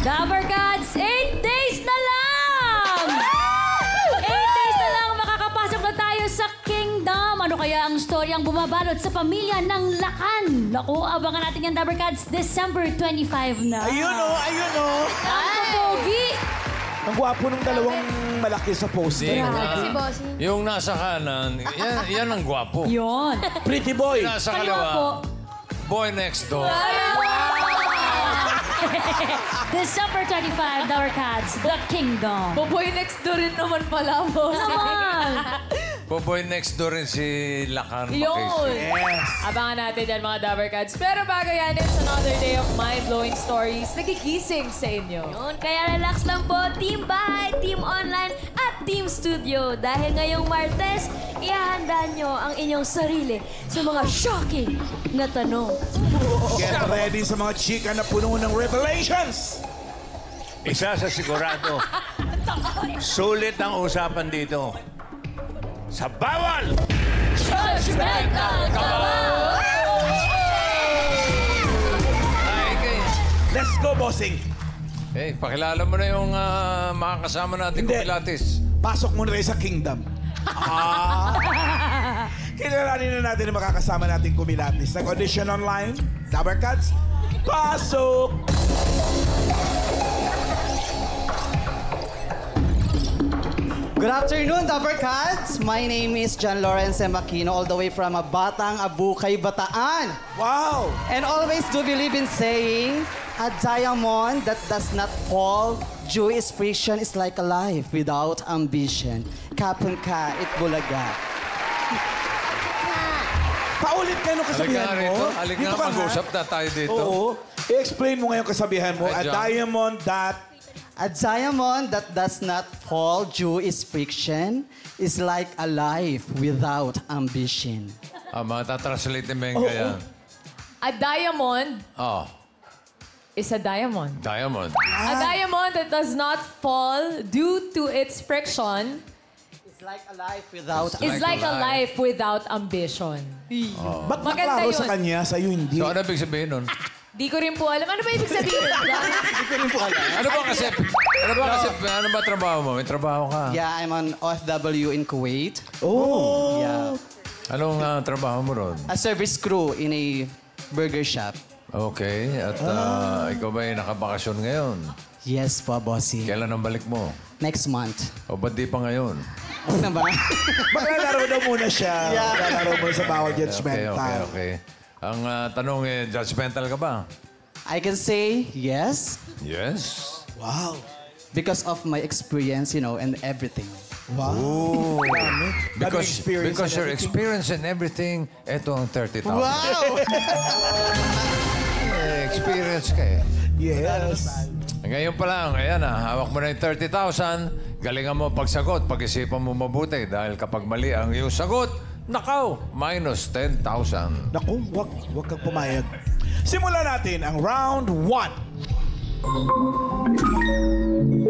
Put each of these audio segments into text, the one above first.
Dabber Cats, 8 days na lang! 8 days na lang, makakapasok na tayo sa Kingdom. Ano kaya ang storyang bumabalot sa pamilya ng Lakan? Naku, abangan natin yan, Dabber Cats, December 25 na. Ayun o, ayun o. Ang pogi! Ang gwapo ng dalawang malaki sa poster. Si Bossing. Yung nasa kanan, yan ang gwapo. Yun. Pretty boy. Nasa Kaliwa po. kaliwa, boy next door. December 25, Dabber Cats, The Kingdom. Boboy next door rin naman pala, Bossing. Naman! Boy next door rin si Lakan Yun. Makisi. Yes. Abangan natin yan, mga Dabber Cats. Pero bago yan, it's another day of mind-blowing stories. Nagigising sa inyo. Yun, kaya relax lang po, Team Bahay, Team Online, at Team Studio. Dahil ngayong Martes, ihahanda nyo ang inyong sarili sa mga shocking na tanong. Get ready sa mga chika na puno ng revelations. Isa sa sigurado, sulit ang usapan dito. Sa bawal! Judgmental Ay, kay. Let's go, bossing. Hey, pakilala mo na yung mga kasama natin Hindi. kumilatis. Pasok muna tayo sa Kingdom. Kilalanin na natin ang makakasama nating kumilatis. Nag-audition online, Dabber Cats, pasok! Good afternoon, Dabber Cats. My name is John Lawrence M. Aquino, all the way from Batang Abukay, Bataan. Wow! And always do believe in saying, a diamond that does not fall due its friction is like a life without ambition. Kapon ka, itbulaga. Paulit ka nung kasabihan Halika nga mo. rito. Halika Dito nga, ka mag-usap na tayo dito. Oo. I-explain mo ngayon kasabihan mo. A Ay, John. diamond that... A diamond that does not fall due its friction is like a life without ambition. Matatranslate ni Menga yan. A diamond Oh, is a diamond. diamond. A diamond that does not fall due to its friction It's like a life without is like a life without ambition. Ba't Maganda naklaro yun. sa kanya, sa'yo hindi? So, ano ibig sabihin nun? Di ko rin po alam. Ano ba ibig sabihin? Ano ba trabaho mo? May trabaho ka. Yeah, I'm an OFW in Kuwait. Oh! Yeah. Anong trabaho mo ron? A service crew in a burger shop. Okay. At ikaw ba ay nakabakasyon ngayon? Yes po, bossy. Kailan ang balik mo? Next month. O ba't di pa ngayon? Ano ba? Maglalaro daw muna siya. Yeah. Maglalaro muna sa bawal Okay, judgmental. okay. Ang tanong judgmental ka ba? I can say yes Yes. Wow. because of my experience, you know, and everything. Wow. Dami. Daming experience Because and your everything. experience and everything, eto ang 30,000. Wow! Experience ka eh. Yes. Ngayon pa lang, ayan hawak mo na yung 30,000. Galingan mo pagsagot, pag-isipan mo mabuti. Dahil kapag mali ang iyong sagot, nakaw, minus 10,000. Naku, wag kang pumayag. Simulan natin ang round 1.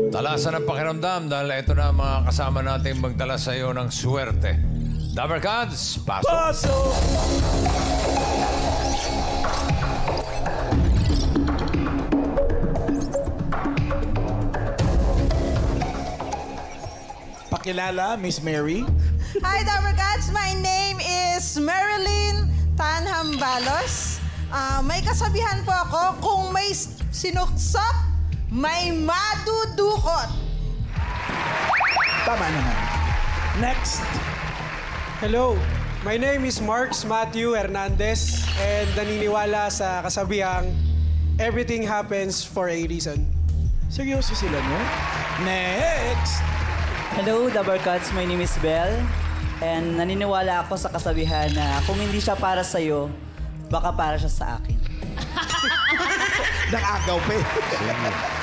Talasan ang pakiramdam dahil ito na ang mga kasama nating magdala sa iyo ng swerte. Dabber Cats, pasok! Pasok! Pakilala, Miss Mary. Hi, Dabber Cats. My name is Marilyn Tanhambalos. May kasabihan po ako, kung may sinuksok, may madudukot. Tama naman. Next. Hello, my name is Marks Matthew Hernandez and naniniwala sa kasabihang everything happens for a reason. Seryoso sila, no? Next. Hello, Dabber Cats. My name is Belle. And naniniwala ako sa kasabihan na kung hindi siya para sa'yo, baka para siya sa akin. Nakagaw pa eh.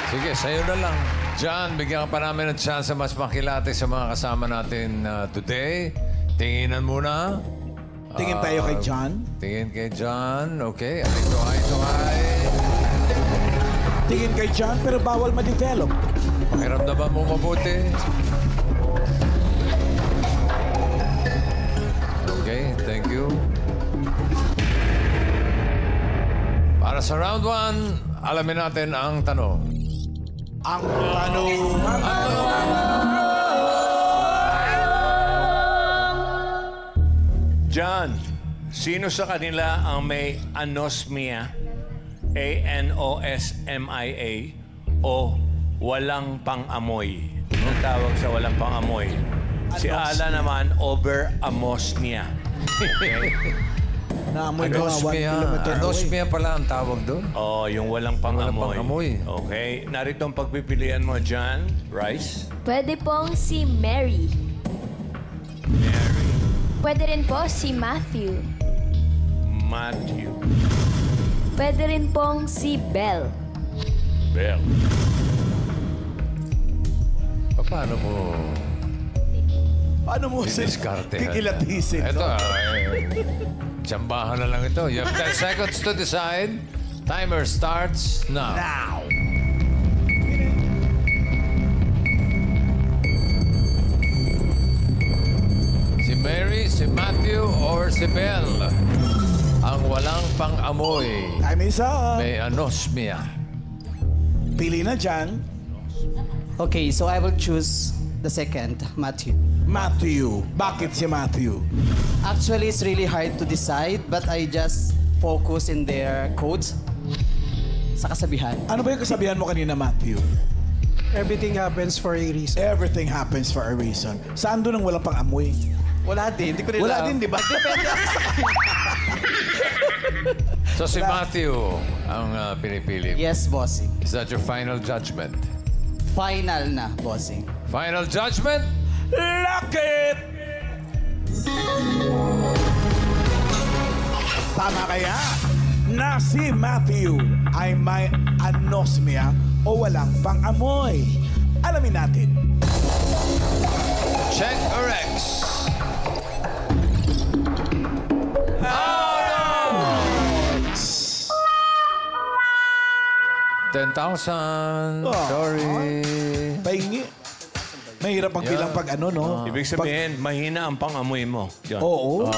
Sige, sa'yo na lang. John, bigyan ka pa namin ng chance mas makilate sa mga kasama natin today. Tinginan muna. Tingin tayo kay John. Tingin kay John. Okay. Ito ay. Tingin kay John pero bawal ma-develop. Pakiramdaman mo mabuti. Okay, thank you. Para sa round 1, alamin natin ang tanong. Ang tanungan. John, sino sa kanila ang may anosmia, A-N-O-S-M-I-A, o walang pang-amoy? Anong tawag sa walang pang-amoy? Si Ala naman, over-amosmia. Okay? Naamoy ko nga 1 Anosmia. kilometer away. Anosmia pala ang tawag doon. Oh, yung walang pang-amoy. pang-amoy. Okay. Narito ang pagpipilian mo, John. Rice? Pwede pong si Mary. Mary. Pwede rin po si Matthew. Matthew. Pwede rin pong si Belle. Bell. Paano mo Paano mo diskartehan? kikilatisin? Ito, no? tsambahan na lang ito. You have 10 seconds to decide. Timer starts now. Now. Si Mary, si Matthew, or si Belle? Ang walang pang-amoy. Time is up. May anosmia. Pili na dyan. Okay, so I will choose the second, Matthew. Matthew. Bakit si Matthew? Actually, it's really hard to decide, but I just focus in their codes sa kasabihan. Ano ba yung kasabihan mo kanina, Matthew? Everything happens for a reason. Everything happens for a reason. Saan doon ang walang pang-amoy? Wala din, hindi ko rin Wala alam. din, di ba? So si Matthew ang pinipili. Yes, bossing. Is that your final judgment? Final na, bossing. Final judgment? Lock it! Tama kaya na si Matthew ay may anosmia o walang pang-amoy? Alamin natin. Check or X? Oh, no! 10,000. Oh. Sorry. Pahingi. Mahirap magbilang pag ano, no? Ibig sabihin, mahina ang pang-amoy mo, John. Oo.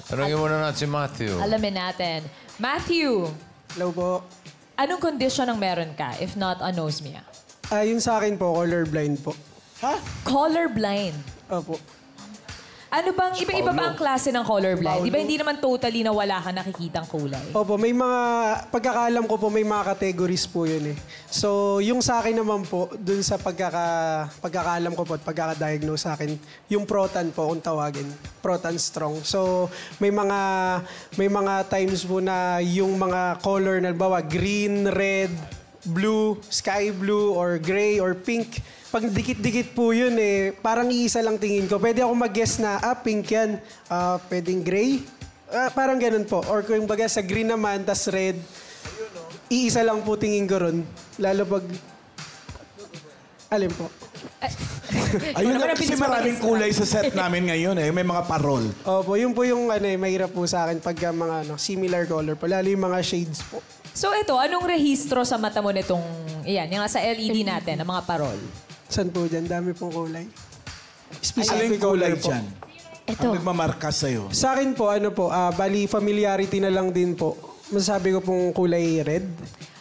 Tanungin muna natin si Matthew. Alamin natin. Matthew, Hello po. anong condition ang meron ka, if not anosmia? Yun sa akin po, colorblind po. Colorblind. Opo. Ano bang, iba-iba ba ang klase ng colorblind? Di ba hindi naman totally na wala ka nakikitang kulay? Opo, may mga, pagkakaalam ko po, may mga categories po yun eh. So, yung sa akin naman po, dun sa pagkakaalam ko po at pagkakadiagnose sa akin, yung proton po, kung tawagin, proton strong. So, may mga times po na yung mga color, nabawa, green, red, blue, sky blue, or gray, or pink, pag dikit-dikit po yun eh, parang iisa lang tingin ko. Pwede ako mag-guess na, pink yan. Pwedeng gray. Parang ganun po. Or kung baga sa green naman, tas red, iisa lang po tingin ko ron. Lalo pag... Alin po? Ayun na kasi maraming kulay sa set namin ngayon eh. May mga parol. Opo, yun po yung mahirap po sa akin pagka mga similar color po. Lalo yung mga shades po. So ito, anong rehistro sa mata mo nitong, yung nasa LED natin, ang mga parol? Saan po dyan? Dami pong kulay. Aling kulay po. dyan? Ito. Ang nagmamarka sa'yo? Sa akin po, bali familiarity na lang din po. Masasabi ko pong kulay red.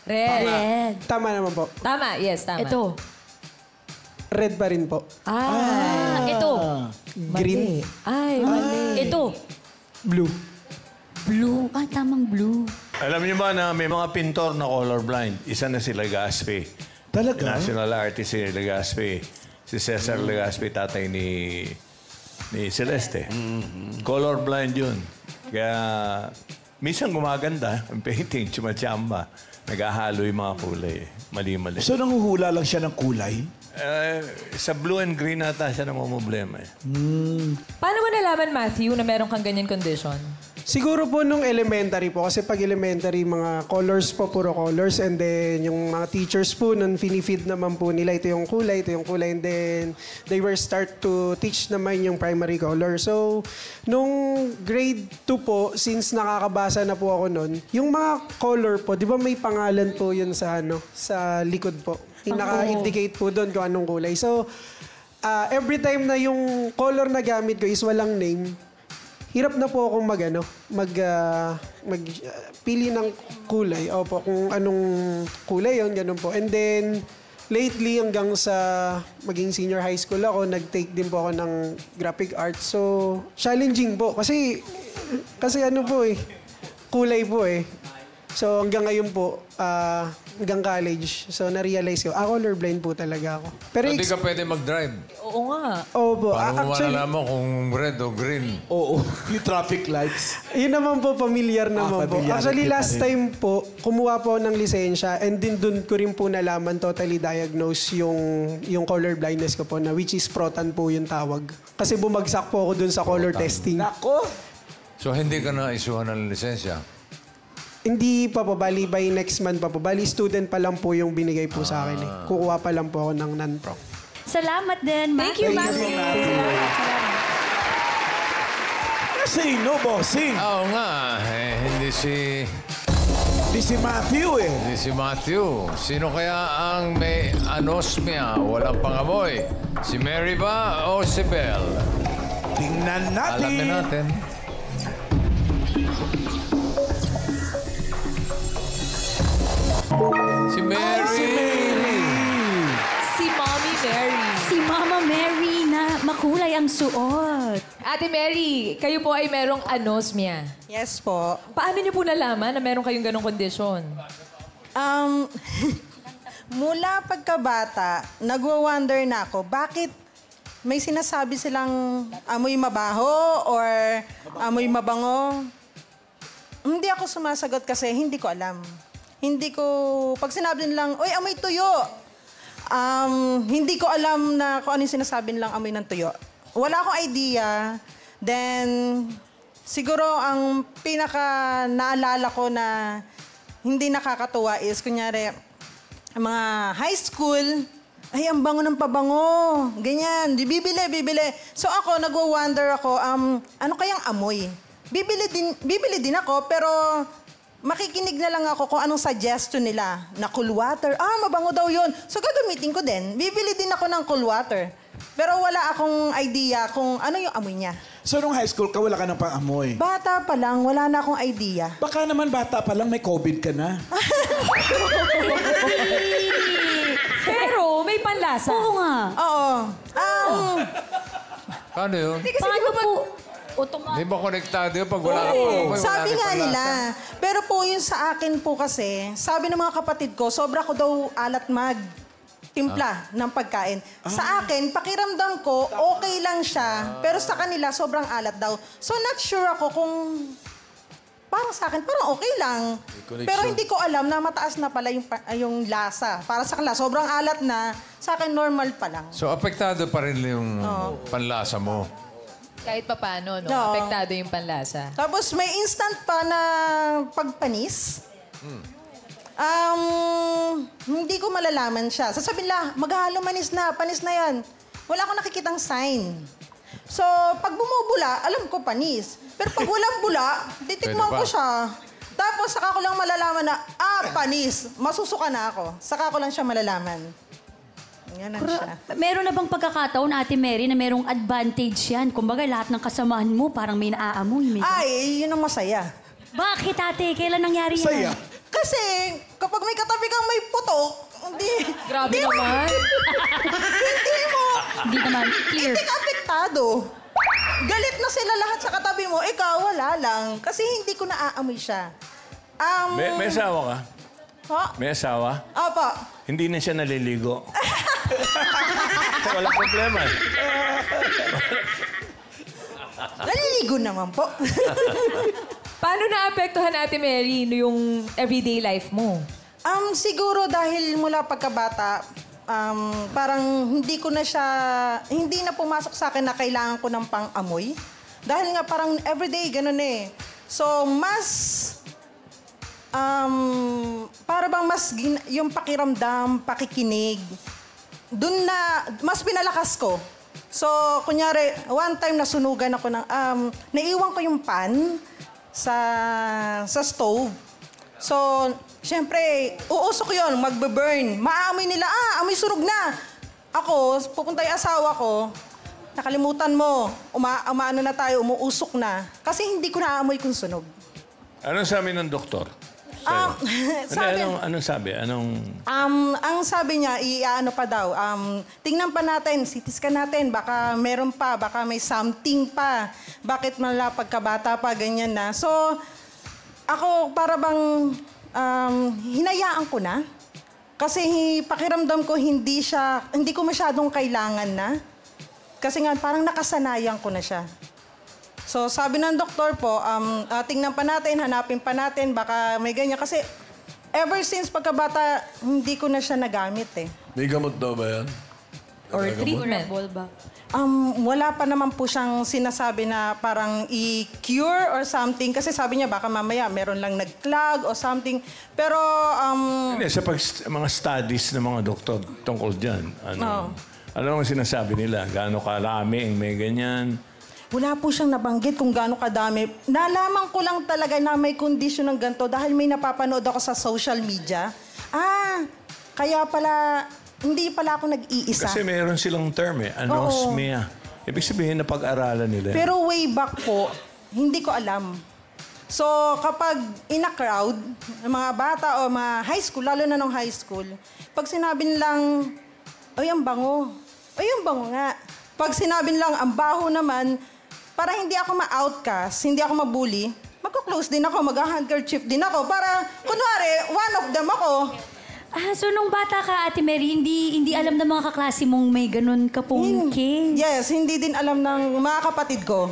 Red. Tama naman po. Tama, yes, tama. Ito. Red pa rin po. Ito. Green. Ay, mali. Ito. Blue. Blue. Tamang blue. Alam niyo ba na may mga pintor na colorblind? Isa na si Legazpi. Talaga? National artist si Legazpi. Si Cesar Legazpi, tatay ni Celeste. Colorblind yun. Kaya minsan gumaganda ang painting, chumachamba. Naghahalo yung mga kulay. Mali-mali. So nanguhula lang siya ng kulay? Sa blue and green nata siya namumblema eh. Paano mo nalaman, Matthew, na meron kang ganyan condition? Siguro po nung elementary po. Kasi pag elementary, mga colors po, puro colors. And then yung mga teachers po, nun finifeed naman po nila. Ito yung kulay, ito yung kulay. And then they were start to teach naman yung primary color. So, nung grade 2 po, since nakakabasa na po ako nun, yung mga color po, di ba may pangalan po yun sa likod po. Yung naka-indicate po doon kung anong kulay. So, every time na yung color na gamit ko is walang name, hirap na po akong pili ng kulay. Opo, kung anong kulay yon, ganun po. And then, lately, hanggang sa maging senior high school ako, nag-take din po ako ng graphic arts. So, challenging po. Kasi ano po kulay po So, hanggang ngayon po, hanggang college. So, na-realize ko, colorblind po talaga ako. Pero Hindi ka pwede mag-drive. Oo nga. Opo. Paano mo malalaman kung red o green? Oo, yung traffic lights. Yun naman po, familiar naman po. familiar. Actually, last time po, kumuha po ng lisensya and din dun ko rin po nalaman, totally diagnose yung color blindness ko po na which is protan po yung tawag. Kasi bumagsak po ako dun sa color testing. Nako! So, hindi ka na isuhan ng lisensya? Hindi pa po, bali by next month pa po. Bali student pa lang po yung binigay po sa akin Kukuha pa lang po ako ng non-proc. Salamat din, Matthew. Thank you, Matthew. Sino, bossing? Oo nga. Hindi si Matthew Hindi si Matthew. Sino kaya ang may anosmia, walang pangamoy? Si Mary ba o si Belle? Tingnan natin. Alamin natin. Si Mary. Si Mommy Mary. Si Mama Mary na makulay ang suot. Ate Mary, kayo po ay merong anosmia. Yes po. Paano niyo po nalaman na meron kayong ganong kondisyon? Mula pagkabata, nagwa-wonder na ako, bakit may sinasabi silang amoy mabaho or amoy mabango? Hindi ako sumasagot kasi hindi ko alam. Pag sinabi nilang, oy, amoy tuyo, hindi ko alam na kung ano yung sinasabi nilang amoy ng tuyo. Wala akong idea. Then, siguro ang pinaka naalala ko na hindi nakakatuwa is, kunyari, mga high school, ay, ang bango ng pabango. Ganyan, bibili. So ako, nagwa-wonder ako, ano kayang amoy? Bibili din ako, pero makikinig na lang ako kung anong suggestion nila. Na cool water. Mabango daw yun. So gagamitin ko din. Bibili din ako ng cool water. Pero wala akong idea kung ano yung amoy niya. So, nung high school ka, wala ka ng pang-amoy? Bata pa lang, wala na akong idea. Baka naman bata pa lang, may COVID ka na. Pero may panlasa. Oo nga. Oo. Paano yun? Paano po? Di ba konektado yun pag wala ka pa? Sabi nga nila. Pero po yung sa akin po kasi, sabi ng mga kapatid ko, sobra ko daw alat timpla ng pagkain. Sa akin, pakiramdam ko, okay lang siya. Pero sa kanila, sobrang alat daw. So, not sure ako kung parang sa akin, parang okay lang. Pero hindi ko alam na mataas na pala yung lasa. Para sa kanila, sobrang alat na. Sa akin, normal pa lang. So, apektado pa rin yung panlasa mo? Kahit pa paano, no? Oo. Apektado yung panlasa. Tapos may instant pa na pagpanis. Hindi ko malalaman siya. Sasabihin lang, maghahalo panis na yan. Wala akong nakikitang sign. So, pag bumubula, alam ko panis. Pero pag walang bula, titikman ko siya. Tapos saka ko lang malalaman na, panis. Masusuka na ako. Saka ko lang siya malalaman. Ganun siya. Meron na bang pagkakataon, Ate Mary, na merong advantage yan? Kumbaga, lahat ng kasamahan mo parang may naaamoy. Ay, yun ang masaya. Bakit, ate? Kailan nangyari yan? Saya. Kasi kapag may katabi kang may putok, Grabe naman. Hindi naman clear. hindi ka apektado. Galit na sila lahat sa katabi mo, ikaw wala lang. Kasi hindi ko naaamoy siya. May asawa ka? Ha? May asawa? Opo. Hindi na siya naliligo. Walang problema. Naliligo naman po. Paano naapektuhan, Ate Mary, yung everyday life mo? Siguro dahil mula pagkabata, parang hindi na pumasok sa akin na kailangan ko ng pang-amoy. Dahil nga parang everyday, ganun eh. So, para bang yung pakiramdam, pakikinig, dun na, mas pinalakas ko. So, kunyari, one time nasunugan ako ng, naiwan ko yung pan sa stove. So, siyempre, uusok yun, magbe-burn. Maaamoy nila, amoy sunog na. Ako, pupunta yung asawa ko, nakalimutan mo. Umaano na tayo, umuusok na. Kasi hindi ko naamoy kung sunog. Anong sabi ng doktor? Anong sabi? Ang sabi niya, ano pa daw, tingnan pa natin, CT scan natin, baka meron pa, baka may something pa. Bakit mala pagkabata pa, ganyan na. So, ako para bang hinayaan ko na. Kasi pakiramdam ko hindi ko masyadong kailangan na. Kasi nga parang nakasanayan ko na siya. So sabi ng doktor po, tingnan pa natin, hanapin pa natin, baka may ganyan. Kasi ever since pagkabata, hindi ko na siya nagamit eh. May gamot daw ba yan? Or treatment? Wala pa naman po siyang sinasabi na parang i-cure or something. Kasi sabi niya baka mamaya meron lang nag-clog or something. Pero... Hindi, sa mga studies ng mga doktor tungkol dyan, ano ang sinasabi nila? Gaano karaming may ganyan? Wala po siyang nabanggit kung gaano kadami. Nalaman ko lang talaga na may kondisyon ng ganito dahil may napapanood ako sa social media. Kaya pala... Hindi pala ako nag-iisa. Kasi meron silang term anosmia. Ibig sabihin na pag-aralan nila. Pero way back po, hindi ko alam. So, kapag in a crowd, mga bata o mga high school, lalo na nung high school, pag sinabi nilang, ay, ang bango. Ay, ang bango nga. Pag sinabi nilang, ang baho naman, para hindi ako ma-outcast, hindi ako mabully, magko-close din ako, mag-handkerchief din ako, para, kunwari, one of them ako. So nung bata ka, Ate Mary, hindi alam ng mga kaklase mong may ganun ka pong case? Yes, hindi din alam ng mga kapatid ko.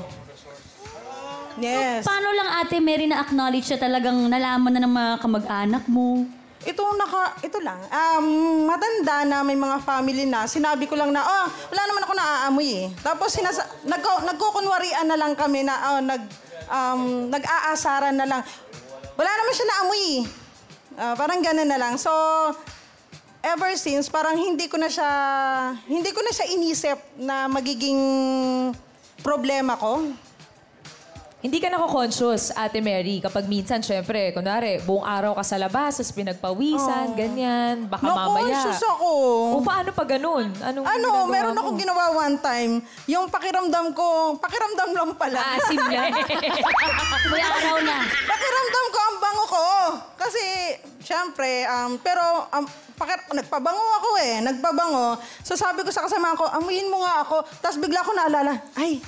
Yes. So, paano lang, Ate Mary, na-acknowledge na talagang nalaman na ng mga kamag-anak mo? Ito lang. Matanda na may mga family na. Sinabi ko lang na, wala naman ako naaamoy eh. Tapos nagkukunwarian na lang kami na nag-aasaran na lang. Wala naman siya naamoy eh. Parang gano'n na lang. So, ever since, parang hindi ko na siya inisip na magiging problema ko. Hindi ka nako-conscious, Ate Mary, kapag minsan, syempre, kunwari, buong araw ka sa labas, tapos pinagpawisan, ganyan, baka mamaya. No-conscious ako. O paano pa ganun? Meron akong ginawa one time. Yung pakiramdam lang pala. Asim lang. May araw na. Pakiramdam ko ang bango ko. Kasi, syempre, nagpabango ako eh. Nagpabango. So sabi ko sa kasama ko, amuyin mo nga ako. Tapos bigla ko naalala, ay,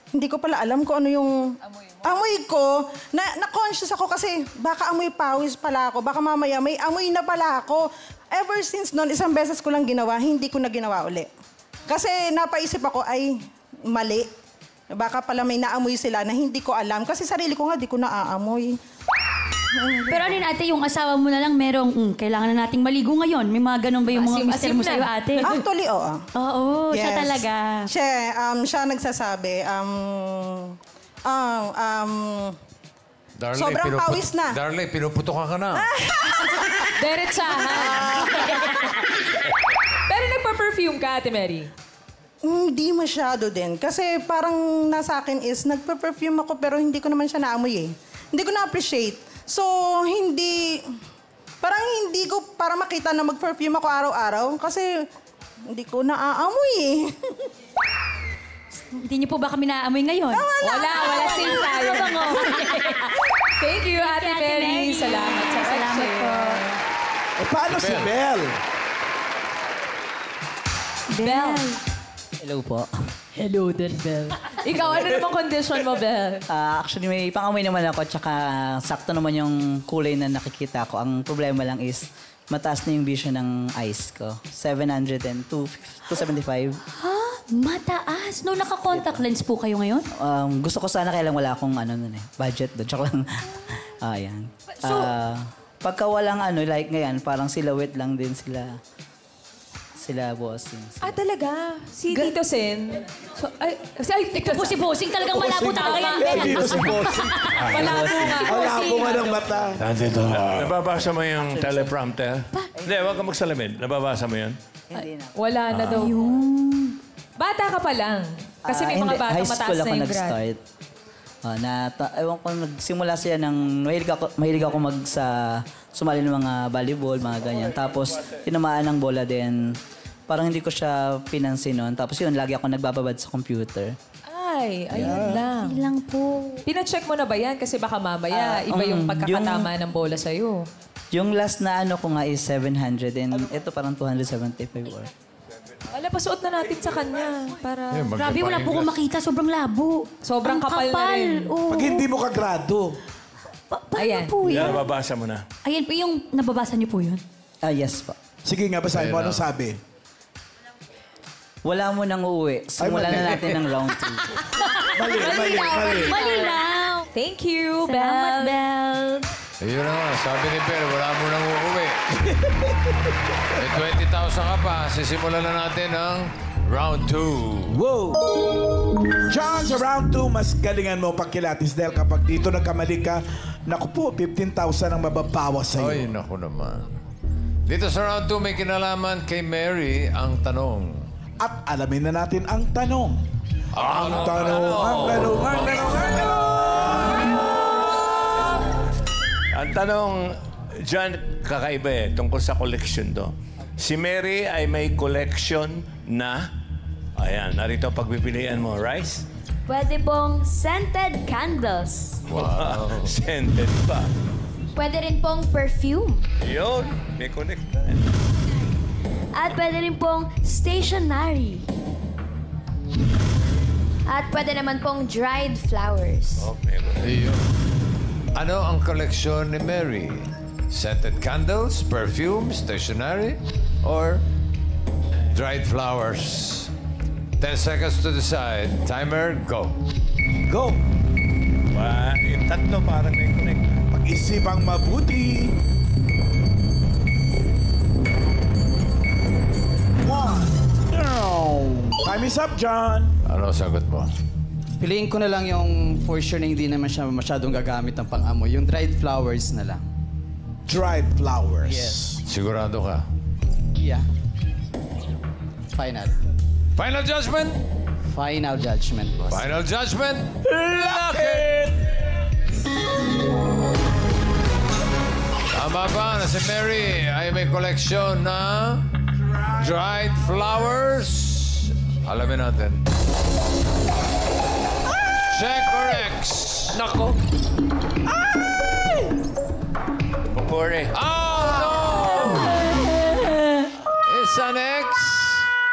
hindi ko pala alam kung ano yung amoy ko. Na-conscious ako kasi baka amoy pawis pala ako. Baka mamaya may amoy na pala ako. Ever since noon, isang beses ko lang ginawa, hindi ko na ginawa uli. Kasi napaisip ako, ay, mali. Baka pala may naamoy sila na hindi ko alam. Kasi sarili ko nga, di ko naaamoy. Pero ano yun, Ate, yung asawa mo na lang merong, kailangan na nating maligo ngayon. May mga ganun ba yung mga mister mo sa'yo, Ate? Actually, oo. Oo, Yes. siya talaga. Siya nagsasabi, Darley, sobrang pawis na. Darley, pinuputokan ka na. Diretsahan. Pero nagpa-perfume ka, Ate Mary? Hindi masyado din. Kasi parang nasa akin is, nagpa-perfume ako pero hindi ko naman siya naamoy eh. Hindi ko na-appreciate. So, parang hindi ko para makita na mag-perfume ako araw-araw kasi hindi ko naaamoy eh. Hindi niyo po ba kami naaamoy ngayon? Wala. Same tayo. Thank you, Ate Mary. Salamat po. Paano si Belle? Belle. Hello po. Hello din, Belle. Ikaw, ano namang condition mo, Belle? Actually, may pangamoy naman ako tsaka sakto naman yung kulay na nakikita ko. Ang problema lang is mataas na yung vision ng eyes ko. 700 and 275. Mataas? No, naka-contact lens po kayo ngayon? Gusto ko sana kaya lang wala akong budget doon. Tsaka lang, ayan. Pagka walang like ngayon, parang silhouette lang din sila bossing. Talaga? Si Tito Sen? Ito po si Bossing, talagang malabo talaga yan. Dito si Bossing. Malabo nga. Malabo nga ng mata. Nababasa mo yung teleprompter? Hindi, huwag ka magsalamin. Nababasa mo yun? Hindi na. Wala na daw. Bata ka pa lang. Kasi may mga Hindi, bata high mataas school na ako yung grad. nag-start. Ewan ko, nagsimula siya mahilig ako sumali ng mga volleyball, mga ganyan. Tapos, tinamaan ng bola din. parang hindi ko siya pinansin noon. Tapos yun, lagi ako nagbababad sa computer. Ay, ayun lang. Ilang po. Pina-check mo na ba yan? Kasi baka mamaya, iba yung pagkakatama ng bola sa'yo. Yung last na ano ko nga is 700 and ito parang 275 or. Wala, pasuot na natin sa kanya. Para... Grabe, wala po akong makita. Sobrang labo. Sobrang Ang kapal na rin. Oo. Pag hindi mo kagrado, Paano Ayan. po yan? Nababasa mo na. Ayan po yung nababasa niyo po yun. Yes po. sige nga, basahin mo. Ayun Anong na. sabi? Wala mo nang uuwi. Simulan na natin ng round 2. Mali. Malinaw. Thank you, Salamat, Belle. Belle. Ayun na nga, sabi ni Bel, wala mo nang uuwi. May 20,000 ka pa. Sisimulan na natin ang round 2. Wow! John, sa round 2, mas galingan mo pagkilatis dahil kapag dito nagkamali ka, naku po, 15,000 ang mababawas sa'yo. Ay, naku naman. Dito sa round 2, may kinalaman kay Mary ang tanong. At alamin na natin ang tanong. Ang tanong. Ang tanong, John, kakaiba tungkol sa collection to. Si Mary ay may collection na, ayan, narito ang pagpipilian mo, Rice? Pwede pong scented candles. Wow. Scented pa. Pwede rin pong perfume. Yun, may connect na. At pwede rin pong stationery. At pwede naman pong dried flowers. Oh, may connect. Ayun. Ano ang koleksyon ni Mary? Scented candles, perfume, stationery, or dried flowers? 10 seconds to decide. Timer, go. Go! Yung tatlo parang may connect. Pag-isipang mabuti. 1. Time is up, John. Ano ang sagot mo? Piliin ko na lang yung for sure na hindi naman siya masyadong gagamit ng pang-amoy. Yung dried flowers na lang. Dried flowers. Yes. Sigurado ka? Yeah. Final. Final judgment? Final judgment, boss. Final judgment? Lock it! Tama ba na si Mary ay may koleksyon na dried flowers? Alamin natin. Check or X? Nako! Pupuri. Oh, no! It's an X.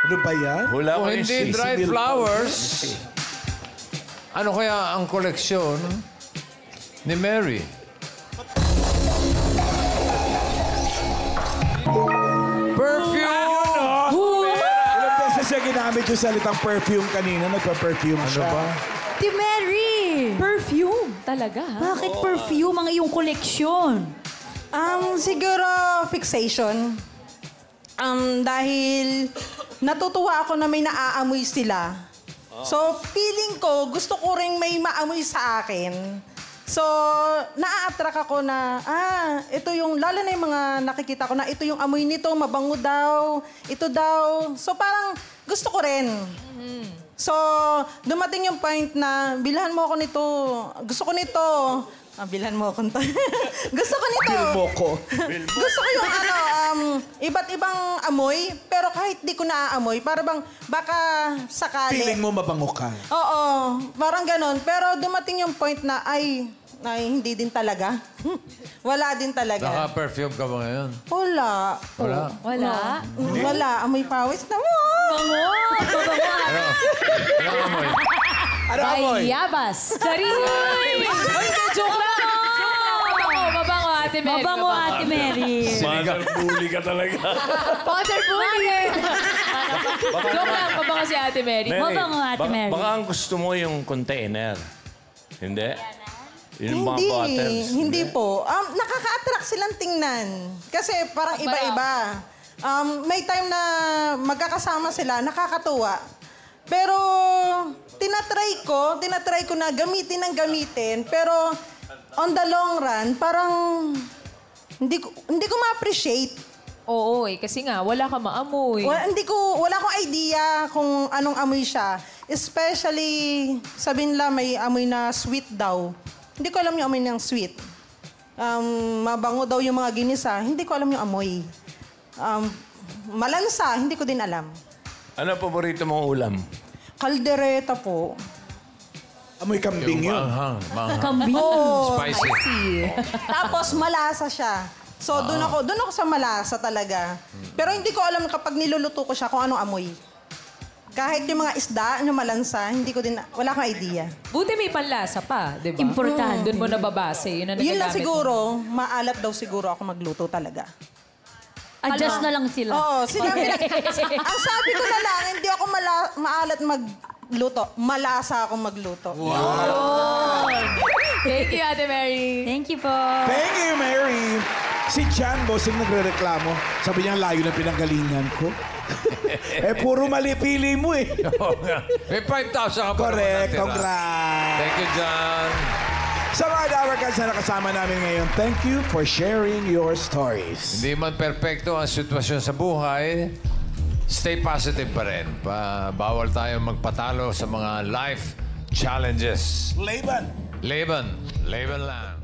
Ano ba yan? Hula mo Kung yung hindi C. dried flowers, ano kaya ang koleksyon ni Mary? Perfume! Ilang beses siya ginamit yung salitang perfume kanina. Nagpa-perfume siya. ba? Ti Mary! Perfume. Talaga, ha? Bakit perfume ang iyong koleksyon? Siguro fixation. Dahil natutuwa ako na may naaamoy sila. So, feeling ko, gusto ko rin may maamoy sa akin. So, naa-attract ako na, ito yung, lalo na yung mga nakikita ko na ito yung amoy nito, mabango daw, ito daw. So, parang gusto ko rin. So, dumating yung point na, bilhan mo ako nito, gusto ko nito. Bilhan mo ako nito. Gusto ko nito. Bill mo ko. Gusto ko yung iba't ibang amoy, pero kahit di ko naaamoy, para bang baka sakali. Feeling mo mabango ka. Oo, parang ganon. Pero dumating yung point na, ay hindi din talaga. Wala din talaga. Naka-perfume ka ba ngayon? Wala. Wala. Wala. Wala. Amoy pawis na mo. Ano? Ano amoy? Ano amoy? Bayabas. Charis! Ay, joke lang! Mabango, Ate Mary. Mabango, Ate Mary. Mother bully ka talaga. Father bully! Joke lang, mabango si Ate Mary. Mabango, Ate Mary. Baka ang gusto mo yung container. Hindi? Yung mga bottles. Hindi po. Nakaka-attract silang tingnan. Kasi parang iba-iba. May time na magkakasama sila, nakakatuwa. Pero tinatry ko na gamitin ng gamitin. Pero on the long run, parang hindi ko ma-appreciate. Oo, kasi nga, wala ka maamoy. Wala akong idea kung anong amoy siya. Especially, sabihin nila may amoy na sweet daw. Hindi ko alam yung amoy ng sweet. Mabango daw yung mga ginisa. Hindi ko alam yung amoy. Malansa, hindi ko din alam. Ano ang paborito mong ulam? Kaldereta po. Amoy kambing yun. Manghang. Kambing. Spicy. Tapos malasa siya. So doon ako sa malasa talaga. Pero hindi ko alam kapag niluluto ko siya kung anong amoy. Kahit yung mga isda, yung malansa, hindi ko din, wala akong idea. Buti may panlasa pa, di ba? Importante. Doon mo nababase. Yun ang Yun lang nagagamit siguro, maalat daw siguro ako magluto talaga. Adjust na lang sila. Oo, ang sabi ko na lang, hindi ako maalat magluto. Malasa akong magluto. Thank you, Ate Mary. Thank you po. Thank you, Mary. Si Jan Bossing nagre-reklamo. Sabi niya, layo ng pinanggalingan ko. Puro mali pili mo eh. Oo nga. May 5,000 ka pa Correct, naman natira. congrats. Thank you, John. Sa mga Dawarkans na nakasama namin ngayon, thank you for sharing your stories. Hindi man perpekto ang sitwasyon sa buhay, stay positive pa rin. Bawal tayong magpatalo sa mga life challenges. Laban. Laban lang.